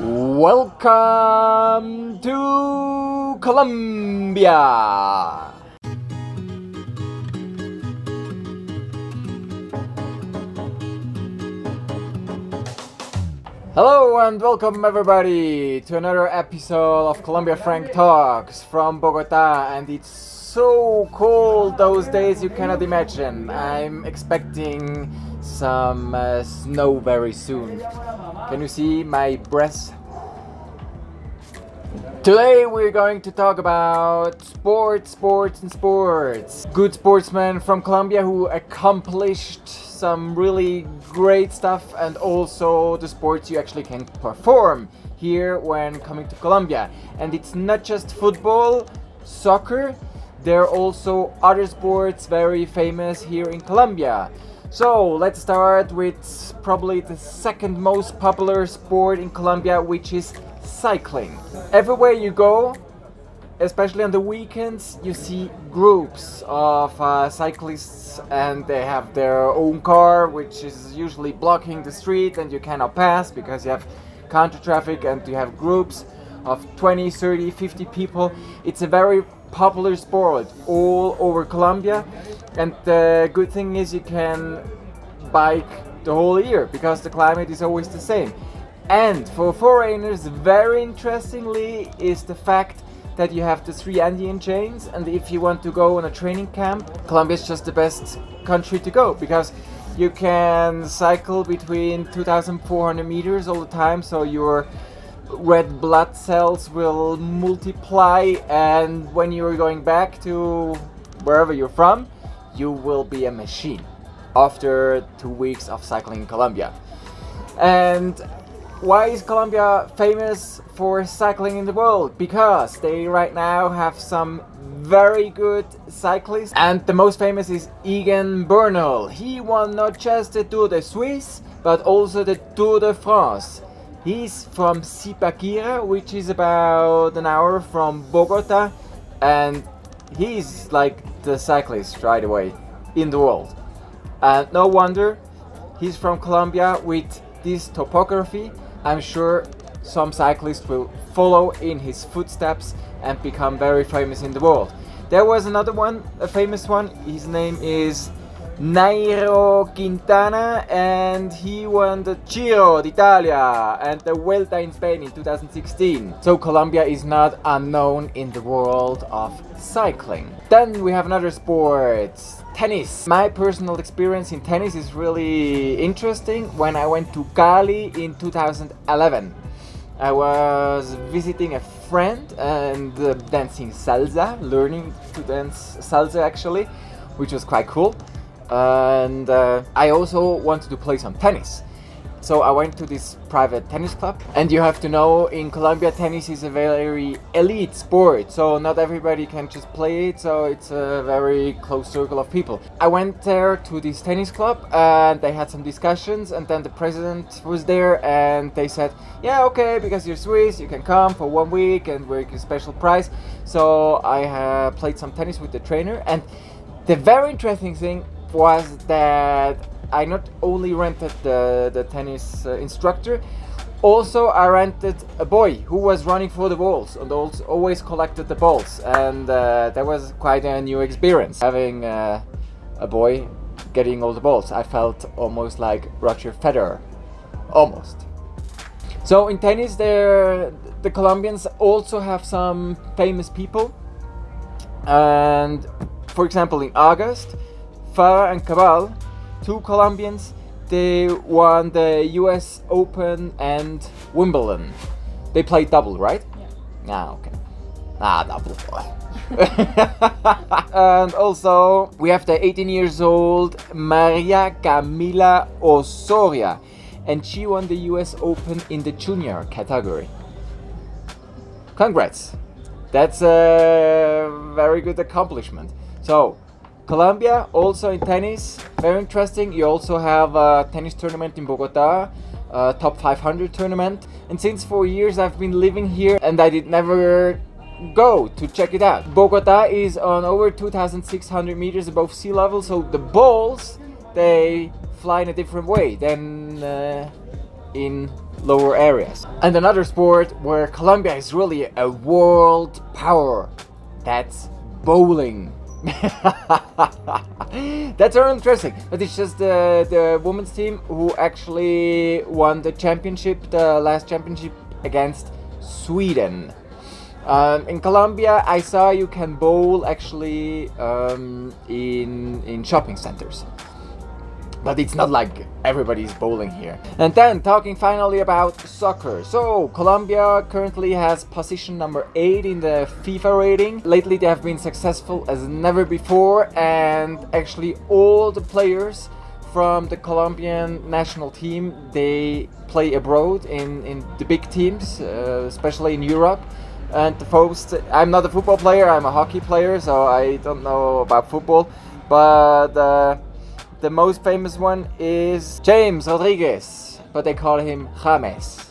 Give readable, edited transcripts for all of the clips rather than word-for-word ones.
Welcome to Colombia! Hello and welcome everybody to another episode of Colombiafrank Talks from Bogota, and it's so cold those days you cannot imagine. I'm expecting some snow very soon. Can you see my breath? Today we're going to talk about sports. Good sportsmen from Colombia who accomplished some really great stuff, and also the sports you actually can perform here when coming to Colombia. And it's not just football, soccer, there are also other sports very famous here in Colombia. So let's start with probably the second most popular sport in Colombia, which is cycling. Everywhere you go, especially on the weekends, you see groups of cyclists, and they have their own car, which is usually blocking the street and you cannot pass because you have counter traffic, and you have groups of 20, 30, 50 people. It's a very popular sport all over Colombia, and the good thing is you can bike the whole year because the climate is always the same. And for foreigners, very interestingly, is the fact that you have the 3 Andean chains, and if you want to go on a training camp, Colombia is just the best country to go because you can cycle between 2,400 meters all the time, so your red blood cells will multiply, and when you're going back to wherever you're from, you will be a machine after 2 weeks of cycling in Colombia. And why is Colombia famous for cycling in the world? Because they right now have some very good cyclists, and the most famous is Egan Bernal. He won not just the Tour de Suisse, but also the Tour de France. He's from Zipaquira, which is about an hour from Bogota, and he's like the cyclist right away in the world. And no wonder he's from Colombia. With this topography, I'm sure some cyclists will follow in his footsteps and become very famous in the world. There was another one, a famous one. His name is Nairo Quintana, and he won the Giro d'Italia and the Vuelta in Spain in 2016. So Colombia is not unknown in the world of cycling. Then we have another sport, tennis. My personal experience in tennis is really interesting. When I went to Cali in 2011, I was visiting a friend and dancing salsa, learning to dance salsa actually, which was quite cool. And I also wanted to play some tennis. So I went to this private tennis club, and you have to know, in Colombia tennis is a very elite sport, so not everybody can just play it, so it's a very close circle of people. I went there to this tennis club and they had some discussions, and then the president was there and they said, yeah, okay, because you're Swiss, you can come for 1 week and we're a special price. So I played some tennis with the trainer, and the very interesting thing was that I not only rented the tennis instructor, also I rented a boy who was running for the balls and also always collected the balls, and that was quite a new experience, having a boy getting all the balls. I felt almost like Roger Federer, almost. So in tennis, the Colombians also have some famous people, and for example in August, Farah and Cabal, 2 Colombians, they won the US Open and Wimbledon. They played double, right? Yeah. Okay. Double. And also we have the 18 years old Maria Camila Osoria, and she won the US Open in the junior category. Congrats. That's a very good accomplishment. So Colombia also in tennis, very interesting. You also have a tennis tournament in Bogota, a top 500 tournament. And since 4 years I've been living here and I did never go to check it out. Bogota is on over 2,600 meters above sea level, so the balls, they fly in a different way than in lower areas. And another sport where Colombia is really a world power, that's bowling. That's very interesting, but it's just the women's team who actually won the championship, the last championship against Sweden. In Colombia, I saw you can bowl actually in shopping centers. But it's not like everybody's bowling here. And then talking finally about soccer. So Colombia currently has position number 8 in the FIFA rating. Lately they have been successful as never before, and actually all the players from the Colombian national team, they play abroad in the big teams, especially in Europe. And I'm not a football player, I'm a hockey player, so I don't know about football, but the most famous one is James Rodriguez, but they call him James.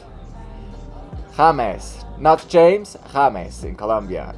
James, not James, James in Colombia.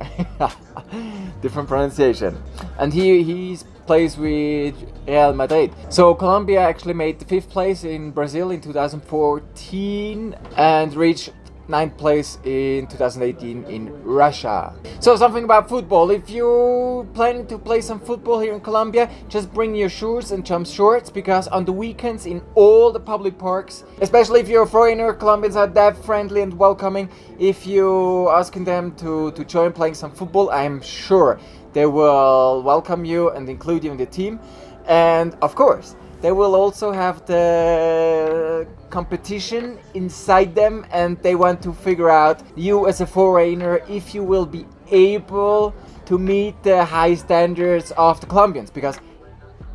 Different pronunciation. And he plays with Real Madrid. So Colombia actually made the 5th place in Brazil in 2014 and reached 9th place in 2018 in Russia. So something about football. If you're planning to play some football here in Colombia, just bring your shoes and jump shorts, because on the weekends in all the public parks, especially if you're a foreigner, Colombians are that friendly and welcoming. If you asking them to join playing some football, I'm sure they will welcome you and include you in the team. And of course, they will also have the competition inside them, and they want to figure out, you as a foreigner, if you will be able to meet the high standards of the Colombians, because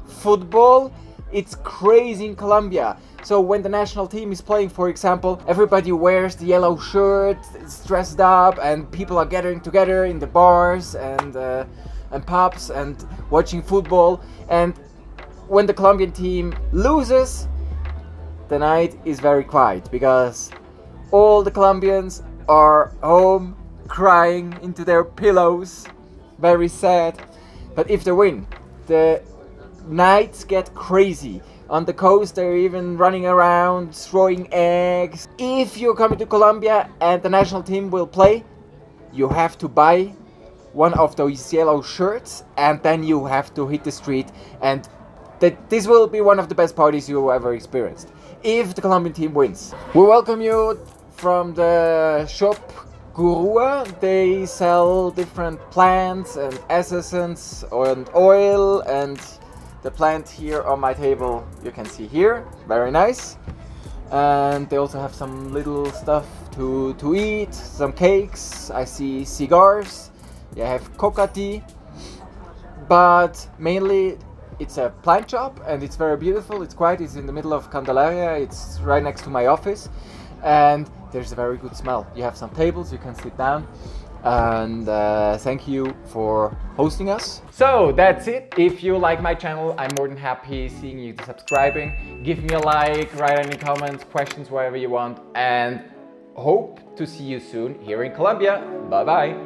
football, it's crazy in Colombia. So when the national team is playing, for example, everybody wears the yellow shirt, it's dressed up, and people are gathering together in the bars and pubs and watching football. And when the Colombian team loses, the night is very quiet, because all the Colombians are home crying into their pillows, very sad. But if they win, the nights get crazy. On the coast they're even running around throwing eggs. If you're coming to Colombia and the national team will play, you have to buy one of those yellow shirts, and then you have to hit the street, and this will be one of the best parties you ever experienced if the Colombian team wins. We welcome you from the shop Gurua. They sell different plants and essences and oil, and the plant here on my table you can see here, very nice. And they also have some little stuff to eat, some cakes, I see cigars, you have coca tea, but mainly it's a plant shop, and it's very beautiful. It's quiet. It's in the middle of Candelaria. It's right next to my office, and there's a very good smell. You have some tables, you can sit down, and thank you for hosting us. So that's it. If you like my channel, I'm more than happy seeing you subscribing. Give me a like, write any comments, questions, whatever you want, and hope to see you soon here in Colombia. Bye bye.